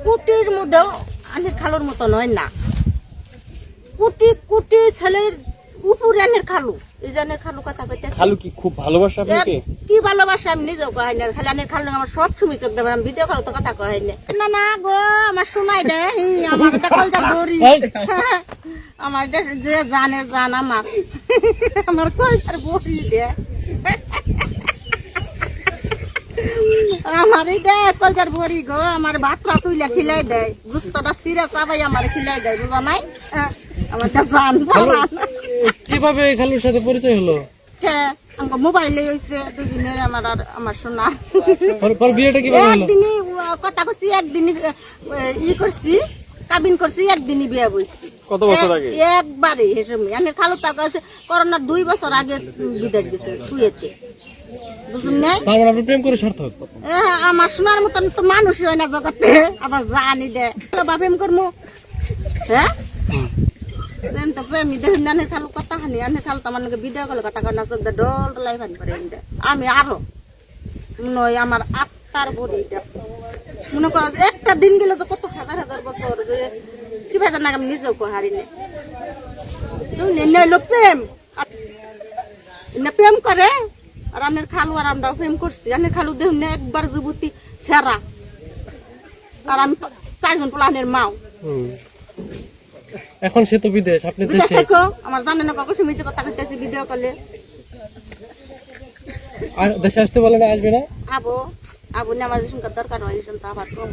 কুটির মধ্যেও আনের খালুর মতো নয় না, কুটি কুটি ছেলের উপরে আনের খালু, এই যে আনের খালু কথা কইতে খালু কি খুব ভালোবাসে আপনাকে? কি ভালোবাসা আমি নিজেও কই না, খালি আনের খালু আমার সব সময় চোখ দেবেন, আমি ভিডিও কল তো কথা কই না। না না গো আমার শোনাই দে, আমার এটা কলজা বড়ি, আমার এটা যে জানে জান আমার কলজার বড়ি দে, আমার এটা কলজার বড়ি গো, আমার ভাতটা তুইলা খিলাই দেয়, গুস্তটা সিরা চাবাই আমার খিলাই দেয়, বুঝা নাই? আমার এটা জান কিভাবে খালুর সাথে পরিচয় হলো? আমার মোবাইলে হয়েছে দুদিনের, আমার আর আমার শোনা বিয়েটা কিভাবে হলো? একদিনই কথা করছি, একদিনই ই করছি, কাবিন করছি, একদিনই বিয়ে বইছি। কত বছর আগে? একবারে এনে খালু তা কাছে করোনার 2 বছর আগে বিদেশ গেছে কুয়েতে, বুঝুন নাই? তারপর আপনি প্রেম করে সার্থক? আমার শোনার মতন তো মানুষই হয় না জগতে, আবার জানি দে প্রেম করবো। হ্যাঁ প্রেম তো প্রেমই দেখুন, আনের খালু কথা হানি, আনের খালু তো আমার ভিডিও কলে কথা কয় না, চোখ দিয়ে ডল ডলাই পানি করে আমি আরো নয়, আমার আত্মার বডিটা মনে করা একটা দিন গেলে তো কত হাজার হাজার বছর যে কি ভেজার না, আমি নিজেও হারি নেই প্রেম প্রেম করে। আর আনের খালু আর আমরাও প্রেম করছি, আনের খালু দেখুন না একবার যুবতী সেরা, আর আমি 4 জন প্লানের মাও। এখন সে তো বিদেশ, আপনি দেশে। আমার জানে না কখন শুনেছি কথা কইতেছি ভিডিও কলে। দেশে আসতে বলে না, আসবে না? আবো আবো না, আমার যেসব দরকার হয় সেসব তো আবার কম।